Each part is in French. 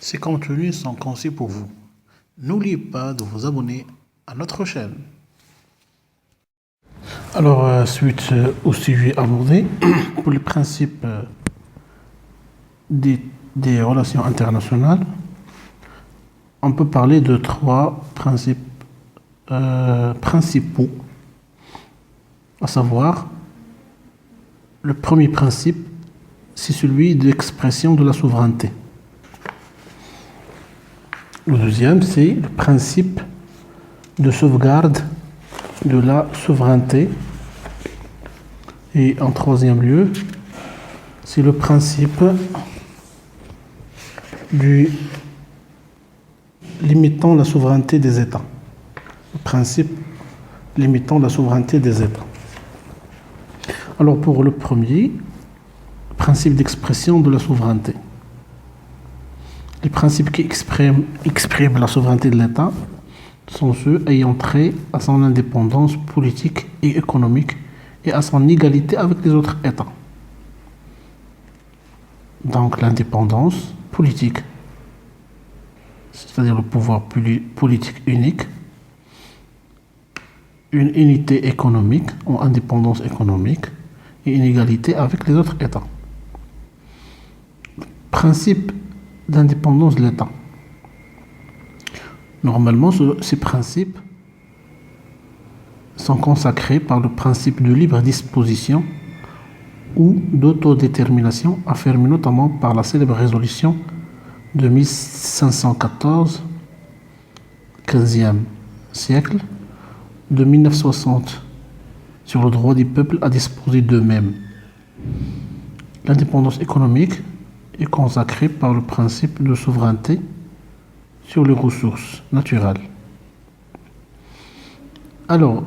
Ces contenus sont conçus pour vous. N'oubliez pas de vous abonner à notre chaîne. Alors, suite au sujet abordé, pour les principes des relations internationales, on peut parler de trois principes principaux, à savoir, le premier principe, c'est celui de l'expression de la souveraineté. Le deuxième, c'est le principe de sauvegarde de la souveraineté. Et en troisième lieu, c'est le principe du limitant la souveraineté des États. Le principe limitant la souveraineté des États. Alors pour le premier, principe d'expression de la souveraineté. Les principes qui expriment la souveraineté de l'État sont ceux ayant trait à son indépendance politique et économique et à son égalité avec les autres États. Donc l'indépendance politique, c'est-à-dire le pouvoir politique unique, une unité économique ou indépendance économique et une égalité avec les autres États. Principe d'indépendance de l'État. Normalement, ces principes sont consacrés par le principe de libre disposition ou d'autodétermination, affirmé notamment par la célèbre résolution de 1514, 15e siècle, de 1960, sur le droit des peuples à disposer d'eux-mêmes. L'indépendance économique est consacrée par le principe de souveraineté sur les ressources naturelles. Alors,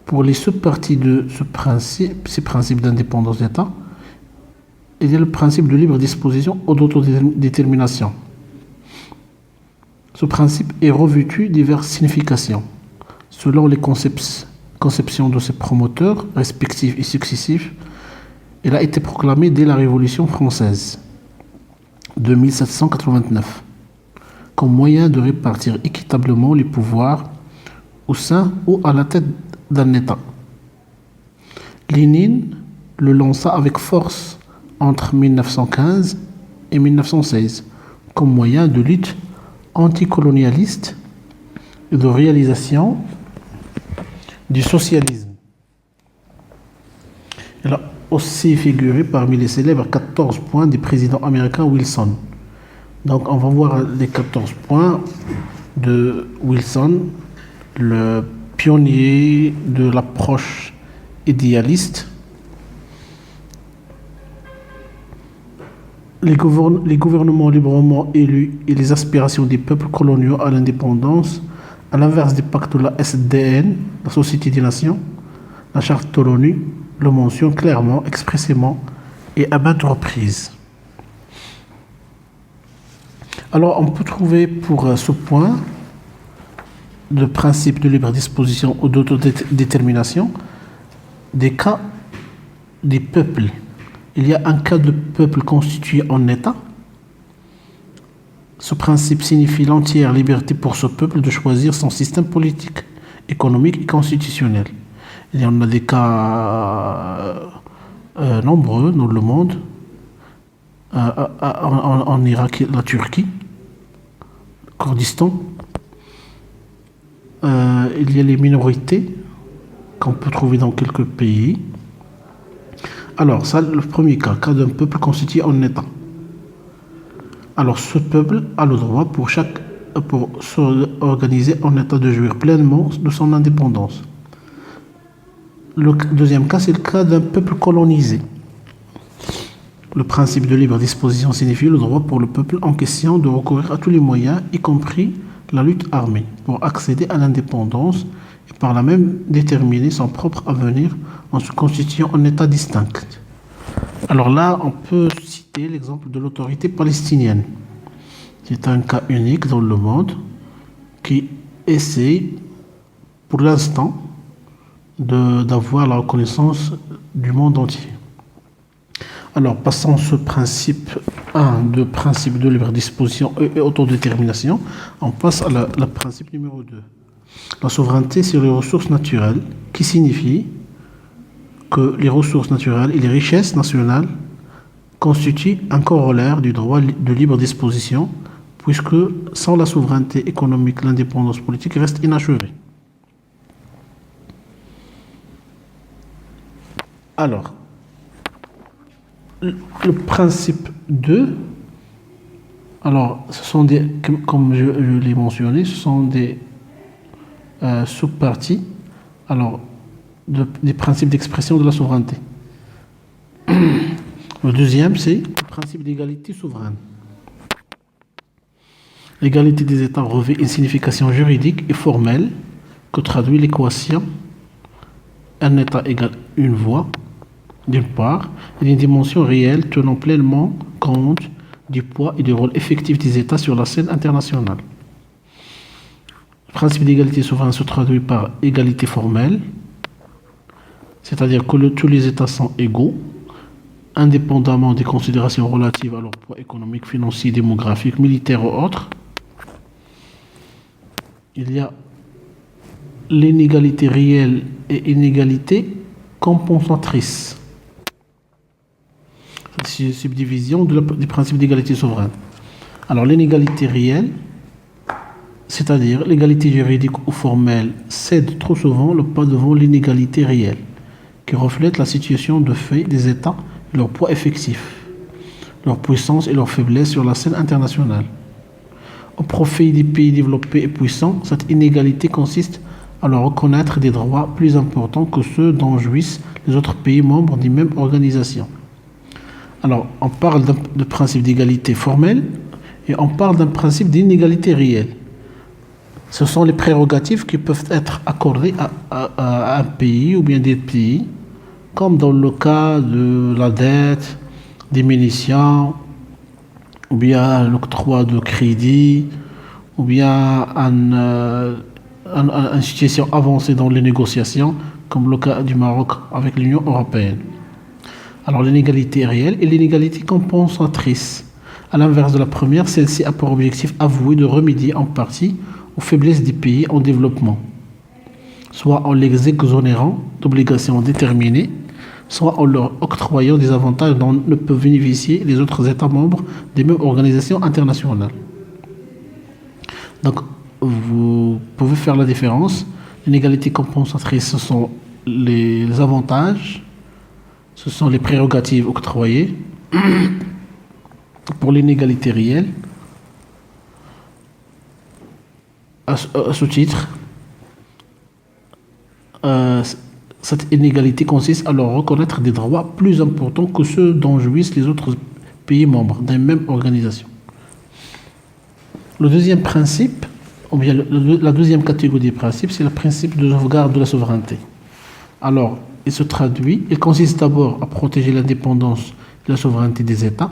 pour les sous-parties de ces principes d'indépendance d'État, il y a le principe de libre disposition ou d'autodétermination. Ce principe est revêtu de diverses significations, selon les conceptions de ses promoteurs respectifs et successifs. Il a été proclamé dès la Révolution française de 1789 comme moyen de répartir équitablement les pouvoirs au sein ou à la tête d'un État. Lénine le lança avec force entre 1915 et 1916 comme moyen de lutte anticolonialiste et de réalisation du socialisme. Il a aussi figuré parmi les célèbres 14 points du président américain Wilson. Donc on va voir les 14 points de Wilson, le pionnier de l'approche idéaliste. Les gouvernements librement élus et les aspirations des peuples coloniaux à l'indépendance, à l'inverse du pacte de la SDN, la Société des Nations, la Charte de l'ONU le mentionne clairement, expressément et à maintes reprises. Alors, on peut trouver pour ce point de principe de libre disposition ou d'autodétermination des cas des peuples. Il y a un cas de peuple constitué en État. Ce principe signifie l'entière liberté pour ce peuple de choisir son système politique, économique et constitutionnel. Il y en a des cas nombreux dans le monde, en Irak, la Turquie, le Kurdistan. Il y a les minorités qu'on peut trouver dans quelques pays. Alors, ça, le premier cas d'un peuple constitué en État. Alors, ce peuple a le droit pour s'organiser en État de jouir pleinement de son indépendance. Le deuxième cas, c'est le cas d'un peuple colonisé. Le principe de libre disposition signifie le droit pour le peuple en question de recourir à tous les moyens, y compris la lutte armée, pour accéder à l'indépendance et par là même déterminer son propre avenir en se constituant en État distinct. Alors là, on peut citer l'exemple de l'autorité palestinienne. C'est un cas unique dans le monde qui essaie, pour l'instant, d'avoir la reconnaissance du monde entier. Alors, passons ce principe 1 de principe de libre disposition et autodétermination, on passe à la principe numéro 2. La souveraineté sur les ressources naturelles, qui signifie que les ressources naturelles et les richesses nationales constituent un corollaire du droit de libre disposition, puisque sans la souveraineté économique, l'indépendance politique reste inachevée. Alors, le principe 2, alors, ce sont des, comme je l'ai mentionné, ce sont des sous-parties, alors, des principes d'expression de la souveraineté. Le deuxième, c'est le principe d'égalité souveraine. L'égalité des États revêt une signification juridique et formelle que traduit l'équation un État égale une voix, d'une part, et d'une dimension réelle tenant pleinement compte du poids et du rôle effectif des États sur la scène internationale. Le principe d'égalité souveraine se traduit par égalité formelle, c'est-à-dire que tous les États sont égaux, indépendamment des considérations relatives à leur poids économique, financier, démographique, militaire ou autre. Il y a l'inégalité réelle et inégalité compensatrice. C'est une subdivision du principe d'égalité souveraine. Alors l'inégalité réelle, c'est-à-dire l'égalité juridique ou formelle, cède trop souvent le pas devant l'inégalité réelle, qui reflète la situation de fait des États, leur poids effectif, leur puissance et leur faiblesse sur la scène internationale. Au profit des pays développés et puissants, cette inégalité consiste à leur reconnaître des droits plus importants que ceux dont jouissent les autres pays membres d'une même organisation. Alors, on parle de principe d'égalité formelle et on parle d'un principe d'inégalité réelle. Ce sont les prérogatives qui peuvent être accordées à un pays ou bien des pays, comme dans le cas de la dette, des munitions, ou bien l'octroi de crédit, ou bien une situation avancée dans les négociations, comme le cas du Maroc avec l'Union européenne. Alors l'inégalité réelle et l'inégalité compensatrice. À l'inverse de la première, celle-ci a pour objectif avoué de remédier en partie aux faiblesses des pays en développement, soit en les exonérant d'obligations déterminées, soit en leur octroyant des avantages dont ne peuvent bénéficier les autres États membres des mêmes organisations internationales. Donc, vous pouvez faire la différence. L'inégalité compensatrice, ce sont les avantages, ce sont les prérogatives octroyées. Pour l'inégalité réelle, à ce titre, cette inégalité consiste à leur reconnaître des droits plus importants que ceux dont jouissent les autres pays membres d'une même organisation. Le deuxième principe, ou bien la deuxième catégorie des principes, c'est le principe de sauvegarde de la souveraineté. Alors, il consiste d'abord à protéger l'indépendance et la souveraineté des États.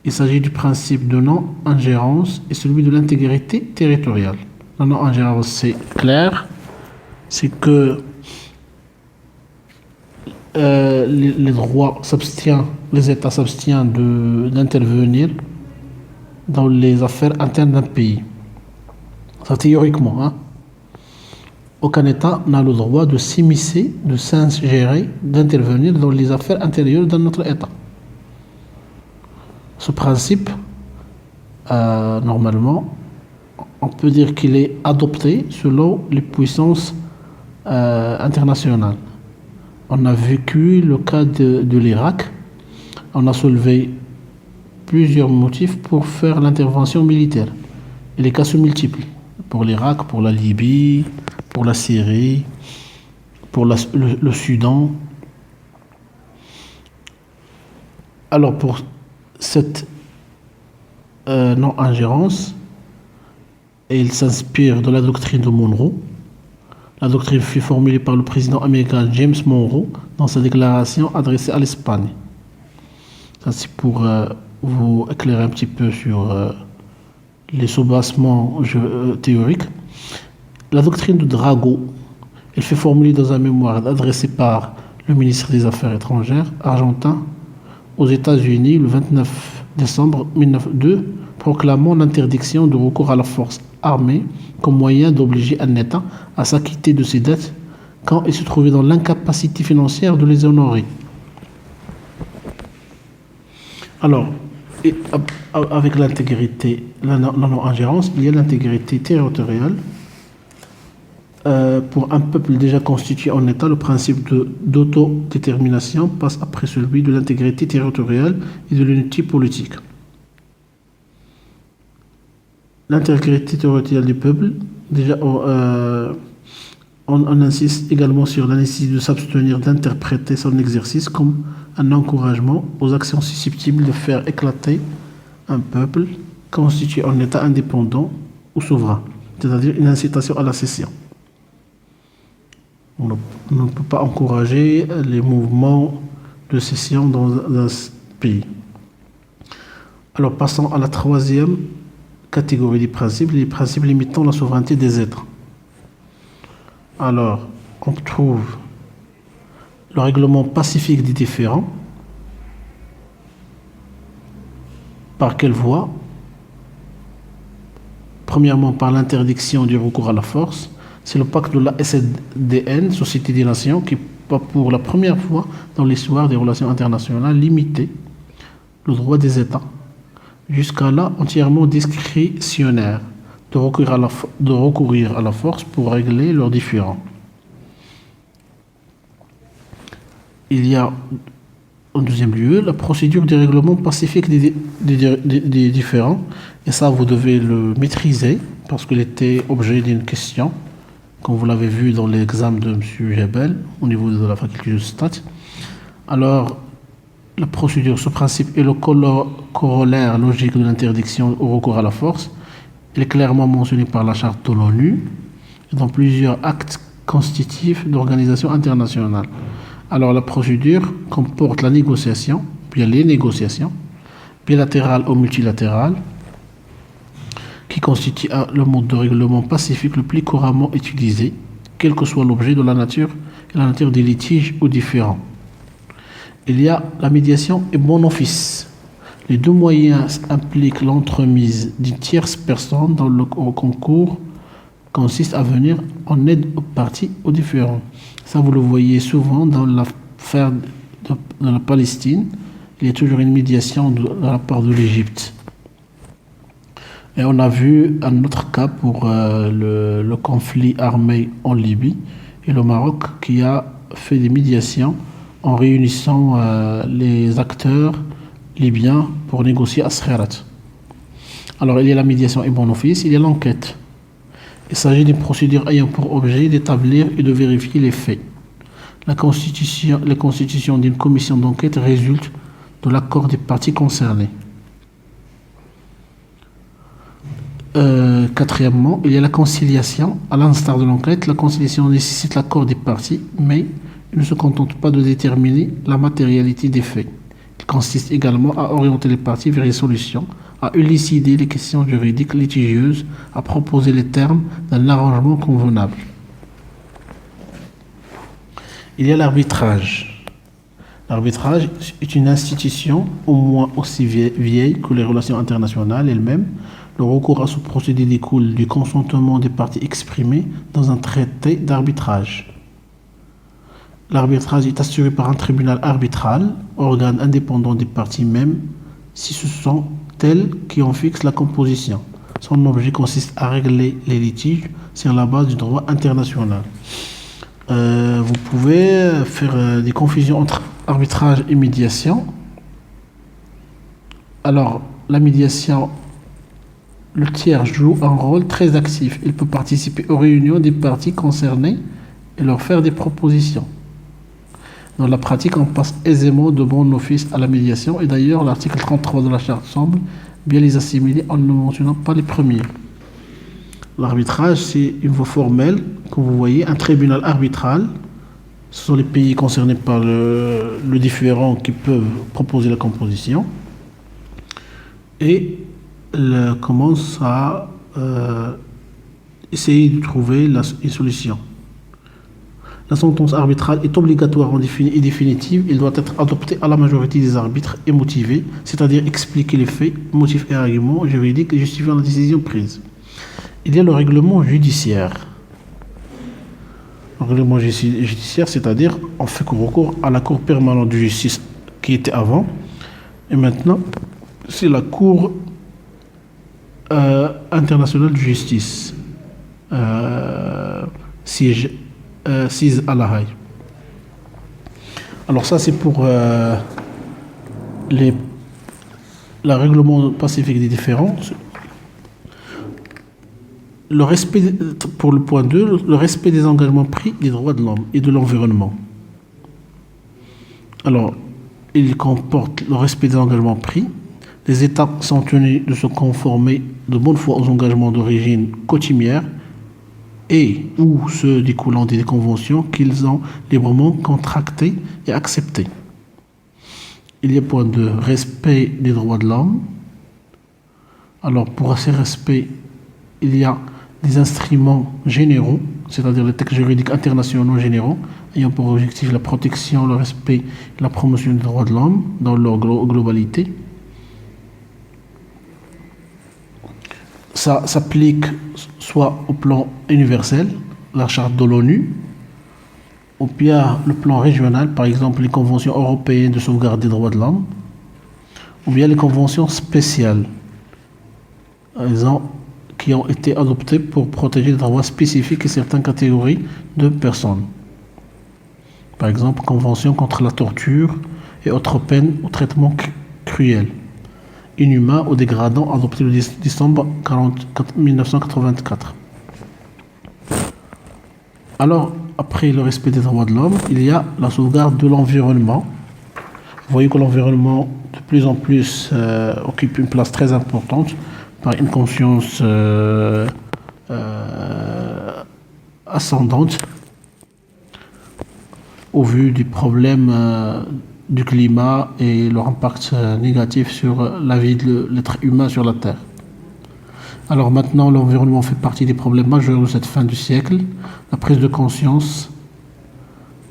Il s'agit du principe de non-ingérence et celui de l'intégrité territoriale. La non-ingérence, c'est clair, c'est que les États s'abstiennent d'intervenir dans les affaires internes d'un pays. Ça, théoriquement, hein. Aucun État n'a le droit de s'immiscer, de s'ingérer, d'intervenir dans les affaires intérieures d'un autre État. Ce principe, normalement, on peut dire qu'il est adopté selon les puissances internationales. On a vécu le cas de l'Irak. On a soulevé plusieurs motifs pour faire l'intervention militaire. Et les cas sont multiples. Pour l'Irak, pour la Libye, pour la Syrie, pour le Soudan. Alors pour cette non-ingérence, il s'inspire de la doctrine de Monroe. La doctrine fut formulée par le président américain James Monroe dans sa déclaration adressée à l'Espagne. Ça, c'est pour vous éclairer un petit peu sur les soubassements théoriques. La doctrine de Drago, elle fut formulée dans un mémoire adressé par le ministre des Affaires étrangères argentin aux États-Unis le 29 décembre 1902, proclamant l'interdiction du recours à la force armée comme moyen d'obliger un État à s'acquitter de ses dettes quand il se trouvait dans l'incapacité financière de les honorer. Alors, avec l'intégrité, la non-ingérence, il y a l'intégrité territoriale. Pour un peuple déjà constitué en État, le principe d'autodétermination passe après celui de l'intégrité territoriale et de l'unité politique. L'intégrité territoriale du peuple, déjà, on insiste également sur la nécessité de s'abstenir d'interpréter son exercice comme un encouragement aux actions susceptibles de faire éclater un peuple constitué en État indépendant ou souverain, c'est-à-dire une incitation à la cession. On ne peut pas encourager les mouvements de cession dans un pays. Alors passons à la troisième catégorie des principes, les principes limitant la souveraineté des êtres. Alors, on trouve le règlement pacifique des différends. Par quelle voie? Premièrement, par l'interdiction du recours à la force. C'est le pacte de la SDN, Société des Nations, qui va pour la première fois dans l'histoire des relations internationales limiter le droit des États, jusqu'à là entièrement discrétionnaire, de recourir à la force pour régler leurs différends. Il y a en deuxième lieu la procédure des règlements pacifiques des différends, et ça vous devez le maîtriser parce qu'il était objet d'une question, comme vous l'avez vu dans l'examen de M. Jebel au niveau de la faculté de Stat. Alors, la procédure, ce principe est le corollaire logique de l'interdiction au recours à la force. Il est clairement mentionné par la charte de l'ONU et dans plusieurs actes constitutifs d'organisations internationales. Alors, la procédure comporte la négociation, bien les négociations, bilatérales ou multilatérales, qui constitue le mode de règlement pacifique le plus couramment utilisé, quel que soit l'objet de la nature et la nature des litiges ou différends. Il y a la médiation et bon office. Les deux moyens impliquent l'entremise d'une tierce personne dans le concours consiste à venir en aide aux parties aux différends. Ça, vous le voyez souvent dans l'affaire de la Palestine. Il y a toujours une médiation de la part de l'Égypte. Et on a vu un autre cas pour le conflit armé en Libye et le Maroc qui a fait des médiations en réunissant les acteurs libyens pour négocier à Skhirat. Alors il y a la médiation et bon office, il y a l'enquête. Il s'agit d'une procédure ayant pour objet d'établir et de vérifier les faits. La constitution d'une commission d'enquête résulte de l'accord des parties concernées. Quatrièmement, il y a la conciliation. À l'instar de l'enquête, la conciliation nécessite l'accord des parties, mais il ne se contente pas de déterminer la matérialité des faits. Il consiste également à orienter les parties vers les solutions, à élucider les questions juridiques litigieuses, à proposer les termes d'un arrangement convenable. Il y a l'arbitrage. L'arbitrage est une institution au moins aussi vieille que les relations internationales elles-mêmes. Le recours à ce procédé découle du consentement des parties exprimé dans un traité d'arbitrage. L'arbitrage est assuré par un tribunal arbitral, organe indépendant des parties même, si ce sont elles qui en fixent la composition. Son objet consiste à régler les litiges sur la base du droit international. Vous pouvez faire des confusions entre arbitrage et médiation. Alors, la médiation, le tiers joue un rôle très actif. Il peut participer aux réunions des parties concernées et leur faire des propositions. Dans la pratique, on passe aisément de bon office à la médiation et d'ailleurs, l'article 33 de la Charte semble bien les assimiler en ne mentionnant pas les premiers. L'arbitrage, c'est une voie formelle, comme vous voyez, un tribunal arbitral. Ce sont les pays concernés par le différend qui peuvent proposer la composition. Et commence à essayer de trouver une solution. La sentence arbitrale est obligatoire et définitive. Il doit être adopté à la majorité des arbitres et motivé, c'est-à-dire expliquer les faits, motifs et arguments juridiques justifiant la décision prise. Il y a le règlement judiciaire. Le règlement judiciaire, c'est-à-dire on fait recours à la Cour permanente de justice qui était avant, et maintenant c'est la Cour internationale de justice, siège à La Haye. Alors ça c'est pour le règlement pacifique des différends. Le respect, pour le point 2, le respect des engagements pris des droits de l'homme et de l'environnement. Alors, il comporte le respect des engagements pris. Les États sont tenus de se conformer de bonne foi aux engagements d'origine coutumière et ou ceux découlant des conventions qu'ils ont librement contractées et acceptées. Il y a point 2, respect des droits de l'homme. Alors, pour ces respects, il y a des instruments généraux, c'est-à-dire les textes juridiques internationaux généraux, ayant pour objectif la protection, le respect et la promotion des droits de l'homme dans leur globalité. Ça s'applique soit au plan universel, la charte de l'ONU, ou bien le plan régional, par exemple les conventions européennes de sauvegarde des droits de l'homme, ou bien les conventions spéciales, qui ont été adoptées pour protéger les droits spécifiques et certaines catégories de personnes. Par exemple, Convention contre la torture et autres peines ou traitements cruels, inhumains ou dégradants, adoptée le 10 décembre 1984. Alors, après le respect des droits de l'homme, il y a la sauvegarde de l'environnement. Vous voyez que l'environnement, de plus en plus, occupe une place très importante par une conscience ascendante au vu du problème du climat et leur impact négatif sur la vie de l'être humain sur la Terre. Alors maintenant, l'environnement fait partie des problèmes majeurs de cette fin du siècle. La prise de conscience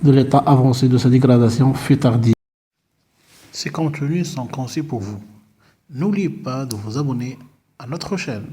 de l'état avancé de sa dégradation fut tardive. Ces contenus sont conçus pour vous. N'oubliez pas de vous abonner à notre chaîne.